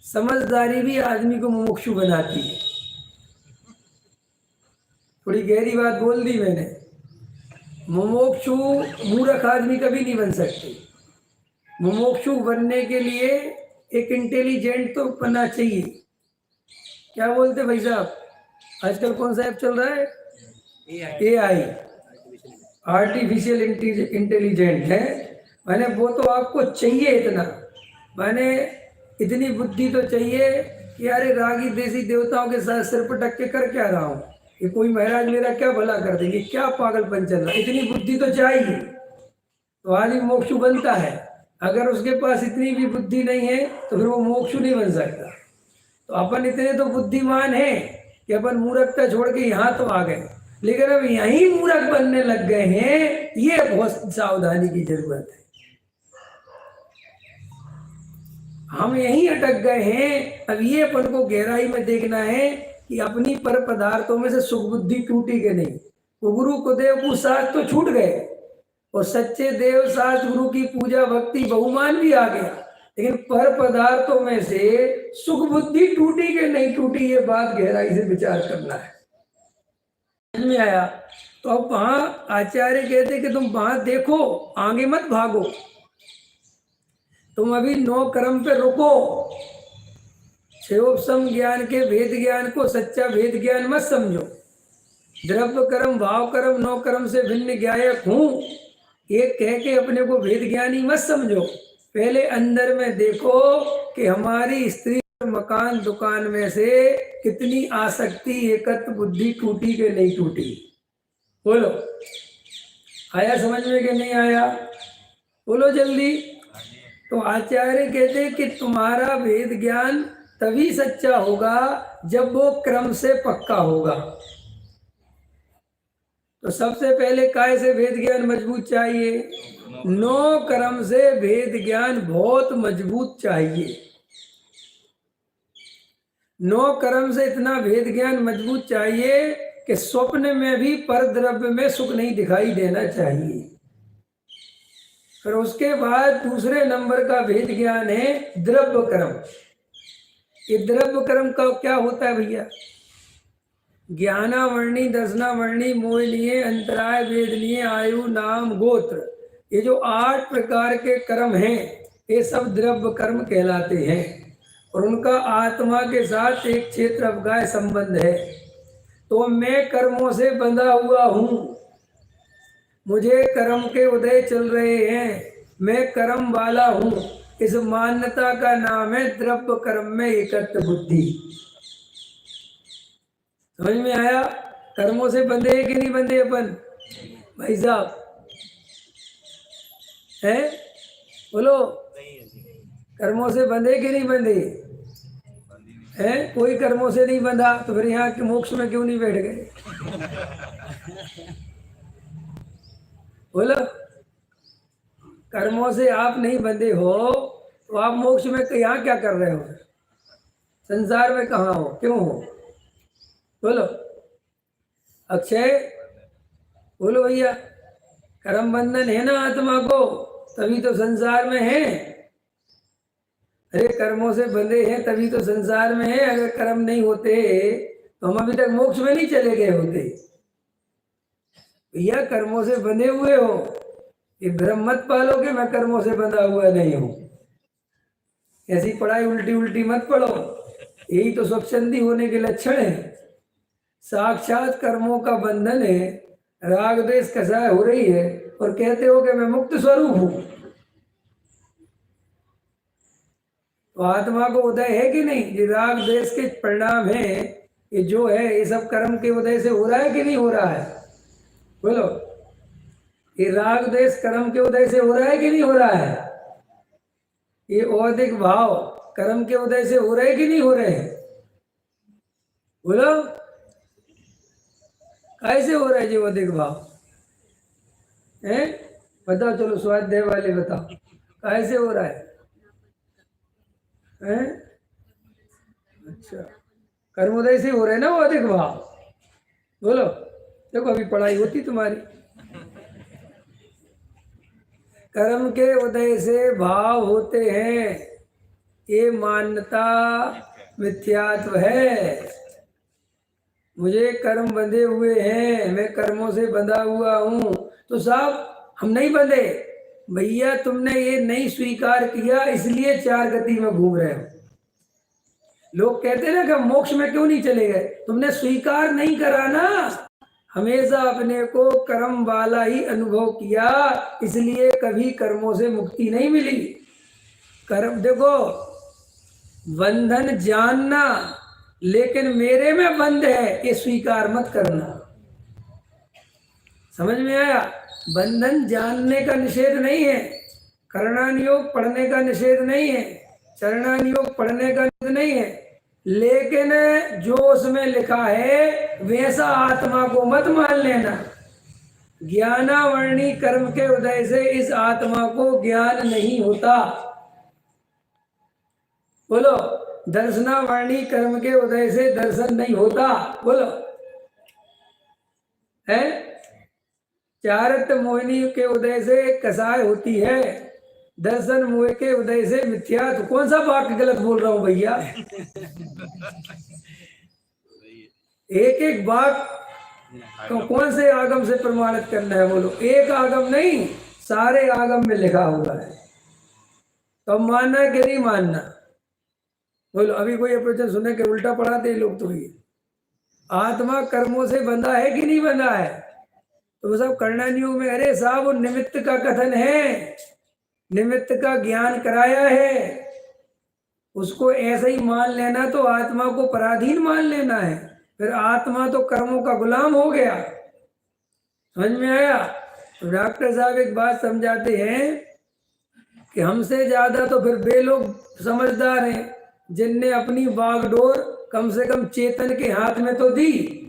समझदारी भी आदमी को मुमुक्षु बनाती है। थोड़ी गहरी बात बोल दी मैंने। मुमुक्षु मूर्ख आदमी कभी नहीं बन सकते। मुमुक्षु बनने के लिए एक इंटेलिजेंट तो बनना चाहिए। क्या बोलते भाई साहब? आजकल कौन सा ऐप चल रहा है? AI, आर्टिफिशियल इंटेलिजेंट है। मैंने वो तो आपको चाहिए इतना, मैंने इतनी बुद्धि तो चाहिए कि अरे रागी देसी देवताओं के साथ सिर पटक के कर क्या रहा हूँ, कि कोई महाराज मेरा क्या भला कर देंगे, क्या पागलपन चल रहा है। इतनी बुद्धि तो चाहिए तो आदमी मोक्षु बनता है। अगर उसके पास इतनी भी बुद्धि नहीं है तो फिर वो मोक्षु नहीं बन सकता। तो अपन इतने तो बुद्धिमान हैं कि अपन मूर्खता छोड़ के यहाँ तो आ गए, लेकिन अब यहीं मूर्ख बनने लग गए हैं। ये बहुत सावधानी की जरूरत है। हम यहीं अटक गए हैं। अब ये अपन को गहराई में देखना है कि अपनी पर पदार्थों में से सुख बुद्धि टूटी के नहीं। वो गुरु को देव को साथ तो छूट गए और सच्चे देव साथ गुरु की पूजा भक्ति बहुमान भी आ गया, लेकिन पर पदार्थों में से सुख बुद्धि टूटी के नहीं टूटी, ये बात गहराई से विचार करना है। समझ में आया? तो अब वहां आचार्य कहते कि तुम वहां देखो, आगे मत भागो, तुम अभी 9 कर्म पे रुको। क्षयोपम ज्ञान के भेद ज्ञान को सच्चा भेद ज्ञान मत समझो। द्रव्य कर्म भाव कर्म 9 कर्म से भिन्न ज्ञायक हूं ये कह के अपने को भेद ज्ञानी मत समझो। पहले अंदर में देखो कि हमारी स्त्री मकान दुकान में से कितनी आसक्ति एकत्र बुद्धि टूटी के नहीं टूटी। बोलो, आया समझ में कि नहीं आया? बोलो जल्दी। तो आचार्य कहते कि तुम्हारा वेद ज्ञान तभी सच्चा होगा जब वो क्रम से पक्का होगा। तो सबसे पहले काय से वेद ज्ञान मजबूत चाहिए? 9 क्रम से वेद ज्ञान बहुत मजबूत चाहिए। 9 क्रम से इतना वेद ज्ञान मजबूत चाहिए कि स्वप्न में भी पर द्रव्य में सुख नहीं दिखाई देना चाहिए। फिर उसके बाद दूसरे नंबर का भेद ज्ञान है द्रव्य कर्म। ये द्रव्य कर्म का क्या होता है भैया? ज्ञानावर्णी दर्शनावर्णी मोहनीय अंतराय वेदनीय आयु नाम गोत्र, ये जो 8 प्रकार के कर्म हैं ये सब द्रव्य कर्म कहलाते हैं और उनका आत्मा के साथ एक क्षेत्र अवगाह संबंध है। तो मैं कर्मों से बंधा हुआ हूँ, मुझे कर्म के उदय चल रहे हैं, मैं कर्म वाला हूँ। इस मान्यता का नाम है द्रव्य कर्म में एकत्र बुद्धि। समझ में आया? कर्मों से बंधे कि नहीं बंधे अपन भाई साहब? है बोलो, कर्मों से बंधे कि नहीं बंधे? है कोई कर्मों से नहीं बंधा तो फिर यहाँ के मोक्ष में क्यों नहीं बैठ गए? बोलो, कर्मों से आप नहीं बंधे हो तो आप मोक्ष में यहाँ क्या कर रहे हो? संसार में कहाँ हो, क्यों हो? बोलो अक्षय, बोलो भैया। कर्म बंधन है ना आत्मा को, तभी तो संसार में है। अरे कर्मों से बंधे हैं तभी तो संसार में है। अगर कर्म नहीं होते तो हम अभी तक मोक्ष में नहीं चले गए होते। भैया कर्मों से बंधे हुए हो, ये भ्रम मत पालो कि मैं कर्मों से बंधा हुआ नहीं हूं। ऐसी पढ़ाई उल्टी उल्टी मत पढ़ो, यही तो स्वच्छंदी होने के लक्षण है। साक्षात कर्मों का बंधन है, राग द्वेष कसाय हो रही है और कहते हो कि मैं मुक्त स्वरूप हूं। तो आत्मा को उदय है कि नहीं? ये राग द्वेष के परिणाम है, ये जो है ये सब कर्म के उदय से हो रहा है कि नहीं हो रहा है? बोलो, ये राग द्वेष कर्म के उदय से हो रहा है कि नहीं हो रहा है? ये औदिक भाव कर्म के उदय से हो रहे कि नहीं हो रहे? बोलो, कैसे हो रहा है जी औदिक भाव? है बताओ, चलो स्वाध्याय वाले बताओ, कैसे हो रहा है? हैं? अच्छा, कर्मोदय से हो रहे ना वो अधिक भाव। बोलो, देखो अभी पढ़ाई होती तुम्हारी। कर्म के उदय से भाव होते हैं, ये मान्यता मिथ्यात्व है। मुझे कर्म बंधे हुए हैं, मैं कर्मों से बंधा हुआ हूं। तो साहब हम नहीं बंधे भैया, तुमने ये नहीं स्वीकार किया इसलिए चार गति में घूम रहे हो। लोग कहते हैं ना कि मोक्ष में क्यों नहीं चले गए, तुमने स्वीकार नहीं करा ना। हमेशा अपने को कर्म वाला ही अनुभव किया, इसलिए कभी कर्मों से मुक्ति नहीं मिली। कर्म देखो, बंधन जानना, लेकिन मेरे में बंध है ये स्वीकार मत करना। समझ में आया? बंधन जानने का निषेध नहीं है, करणानुयोग पढ़ने का निषेध नहीं है, चरणानुयोग पढ़ने का निषेध नहीं है, लेकिन जो उसमें लिखा है वैसा आत्मा को मत मान लेना। ज्ञानावर्णी कर्म के उदय से इस आत्मा को ज्ञान नहीं होता। बोलो, दर्शनावर्णी कर्म के उदय से दर्शन नहीं होता। बोलो, है? चारित मोहिनी के उदय से कसाय होती है, दर्शन मोह के उदय से मिथ्या। तो कौन सा वाक्य गलत बोल रहा हूं भैया? एक एक वाक्य कौन से आगम से प्रमाणित करना है? बोलो, एक आगम नहीं, सारे आगम में लिखा हुआ है। तो मानना है कि नहीं मानना? बोलो, अभी कोई प्रवचन सुने के उल्टा पढ़ाते लोग। तो ये आत्मा कर्मों से बंधा है कि नहीं बंधा है? तो वो सब कर्णानुयोग में, अरे साहब वो निमित्त का कथन है, निमित्त का ज्ञान कराया है, उसको ऐसे ही मान लेना तो आत्मा को पराधीन मान लेना है, फिर आत्मा तो कर्मों का गुलाम हो गया। समझ में आया? तो डॉक्टर साहब एक बात समझाते हैं कि हमसे ज्यादा तो फिर वे लोग समझदार हैं जिनने अपनी बागडोर कम से कम चेतन के हाथ में तो दी।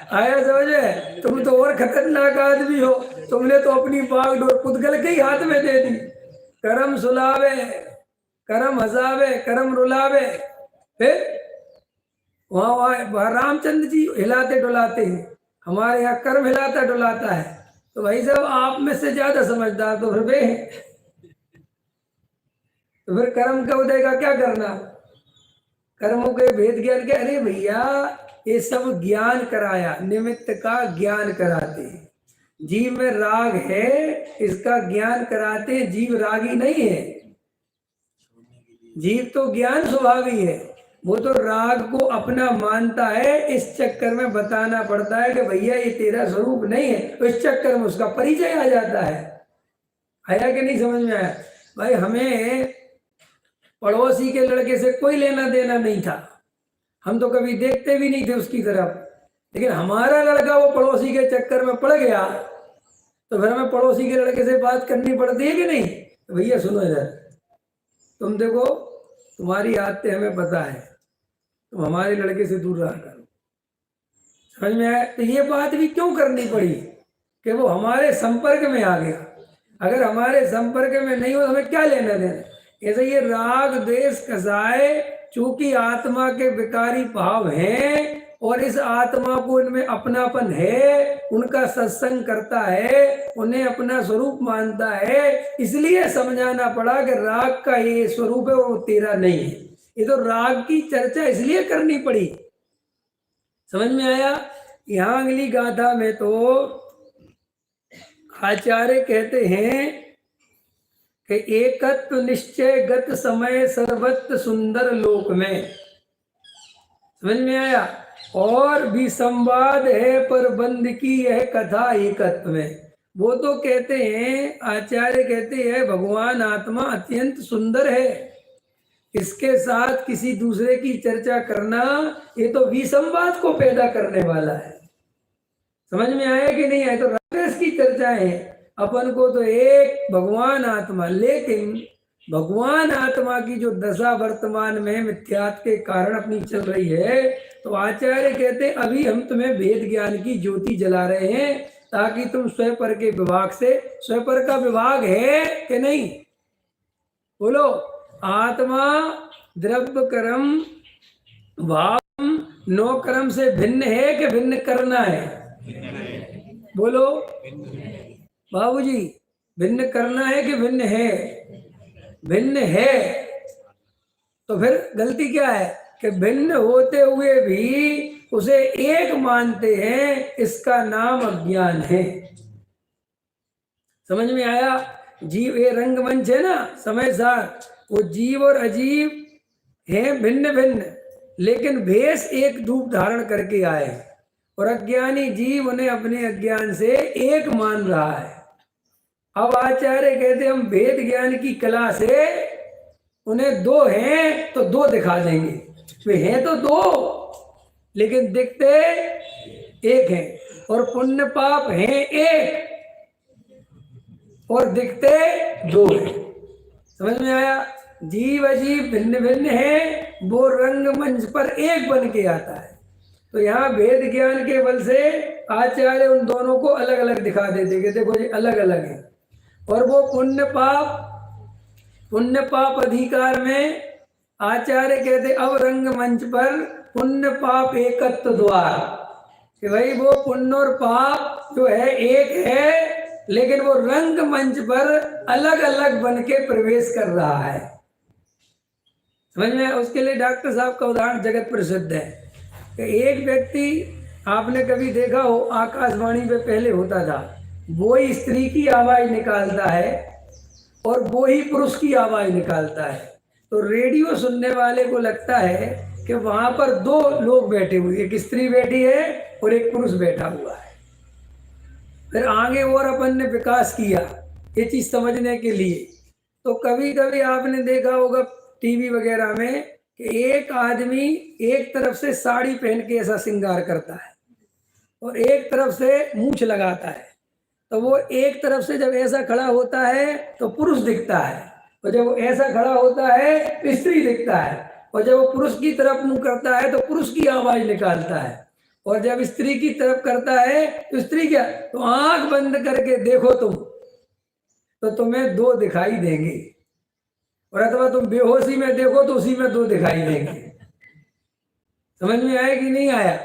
आया समझे? तुम तो और खतरनाक आदमी हो, तुमने तो अपनी बागडोर पुद्गल के ही हाथ में दे दी। कर्म सुलावे, कर्म हंसावे, कर्म रुलावे, फिर वहां रामचंद्र जी हिलाते डुलाते हैं, हमारे यहाँ कर्म हिलाता डुलाता है। तो भाई साहब आप में से ज्यादा समझदार तो फिर वे हैं। तो फिर कर्म का उदय का क्या करना? कर्मों के भेद ज्ञान के, अरे भैया ये सब ज्ञान कराया, निमित्त का ज्ञान कराते हैं। जीव में राग है, इसका ज्ञान कराते। जीव रागी नहीं है, जीव तो ज्ञान स्वभावी है, वो तो राग को अपना मानता है। इस चक्कर में बताना पड़ता है कि भैया ये तेरा स्वरूप नहीं है, तो इस चक्कर में उसका परिचय आ जाता है। आया कि नहीं समझ में आया? भाई हमें पड़ोसी के लड़के से कोई लेना देना नहीं था, हम तो कभी देखते भी नहीं थे उसकी तरफ, लेकिन हमारा लड़का वो पड़ोसी के चक्कर में पड़ गया तो फिर हमें पड़ोसी के लड़के से बात करनी पड़ती है कि नहीं? तो भैया सुनो इधर, तुम देखो तुम्हारी आदतें हमें पता है, तुम हमारे लड़के से दूर रहा करो। समझ में आया? तो ये बात भी क्यों करनी पड़ी कि वो हमारे संपर्क में आ गया। अगर हमारे संपर्क में नहीं हो तो हमें क्या लेना देना? ऐसे ये राग द्वेष कसाय चूंकि आत्मा के विकारी भाव हैं और इस आत्मा को इनमें अपनापन है, उनका सत्संग करता है, उन्हें अपना स्वरूप मानता है, इसलिए समझाना पड़ा कि राग का ये स्वरूप है और वो तेरा नहीं है। ये तो राग की चर्चा इसलिए करनी पड़ी। समझ में आया? यहाँ अगली गाथा में तो आचार्य कहते हैं कि एकत्व निश्चय गत समय सर्वत्र सुंदर लोक में। समझ में आया? और भी संवाद है पर बंद की यह कथा एकत्व में। वो तो कहते हैं, आचार्य कहते हैं भगवान आत्मा अत्यंत सुंदर है, इसके साथ किसी दूसरे की चर्चा करना ये तो विसंवाद को पैदा करने वाला है। समझ में आया कि नहीं आया? तो राक्षस की चर्चा है, अपन को तो एक भगवान आत्मा, लेकिन भगवान आत्मा की जो दशा वर्तमान में मिथ्यात्व के कारण अपनी चल रही है, तो आचार्य कहते अभी हम तुम्हें वेद ज्ञान की ज्योति जला रहे हैं ताकि तुम स्वपर के विभाग से, स्वपर का विभाग है कि नहीं? बोलो, आत्मा द्रव्य कर्म भाव नो कर्म से भिन्न है कि भिन्न करना है? बोलो बाबूजी, भिन्न करना है कि भिन्न है? भिन्न है। तो फिर गलती क्या है कि भिन्न होते हुए भी उसे एक मानते हैं, इसका नाम अज्ञान है। समझ में आया? जीव, ये रंगमंच है ना समय सार, वो जीव और अजीव हैं भिन्न भिन्न, लेकिन भेष एक रूप धारण करके आए, और अज्ञानी जीव उन्हें अपने अज्ञान से एक मान रहा है। अब आचार्य कहते हम भेद ज्ञान की कला से उन्हें दो हैं तो दो दिखा देंगे। वे हैं तो दो, लेकिन दिखते एक हैं, और पुण्य पाप हैं एक और दिखते दो हैं। समझ में आया? जीव अजीव भिन्न भिन्न है, वो रंगमंच पर एक बन के आता है। तो यहाँ भेद ज्ञान के बल से आचार्य उन दोनों को अलग अलग दिखा देते कि देखो ये अलग अलग है। और वो पुण्य पाप अधिकार में आचार्य कहते अब रंगमंच पर पुण्य पाप एकत्व द्वार, कि भाई वो पुण्य और पाप जो है एक है, लेकिन वो रंगमंच पर अलग अलग बन के प्रवेश कर रहा है। समझ में? उसके लिए डॉक्टर साहब का उदाहरण जगत प्रसिद्ध है कि एक व्यक्ति, आपने कभी देखा हो आकाशवाणी पे पहले होता था, वो ही स्त्री की आवाज निकालता है और वो ही पुरुष की आवाज निकालता है। तो रेडियो सुनने वाले को लगता है कि वहां पर दो लोग बैठे हुए, एक स्त्री बैठी है और एक पुरुष बैठा हुआ है। फिर आगे और अपन ने विकास किया ये चीज समझने के लिए। तो कभी कभी आपने देखा होगा टीवी वगैरह में कि एक आदमी एक तरफ से साड़ी पहन के ऐसा श्रृंगार करता है और एक तरफ से मूछ लगाता है। तो वो एक तरफ से जब ऐसा खड़ा होता है तो पुरुष दिखता है, और जब वो ऐसा खड़ा होता है तो स्त्री दिखता है, और जब वो पुरुष की तरफ मुंह करता है तो पुरुष की आवाज निकालता है, और जब स्त्री की तरफ करता है तो स्त्री क्या, तो आंख बंद करके देखो तुम तो तुम्हें दो दिखाई देंगे, और अथवा तुम बेहोशी में देखो तो उसी में दो दिखाई देंगे। समझ में आया कि नहीं आया?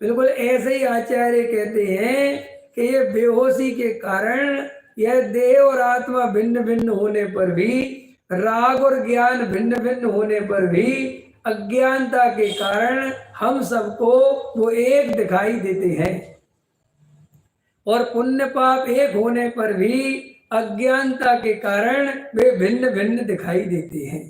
बिल्कुल ऐसे ही आचार्य कहते हैं कि ये बेहोशी के कारण, यह देह और आत्मा भिन्न भिन्न होने पर भी, राग और ज्ञान भिन्न भिन्न होने पर भी, अज्ञानता के कारण हम सबको वो एक दिखाई देते हैं, और पुण्य पाप एक होने पर भी अज्ञानता के कारण वे भिन्न भिन्न दिखाई देते हैं।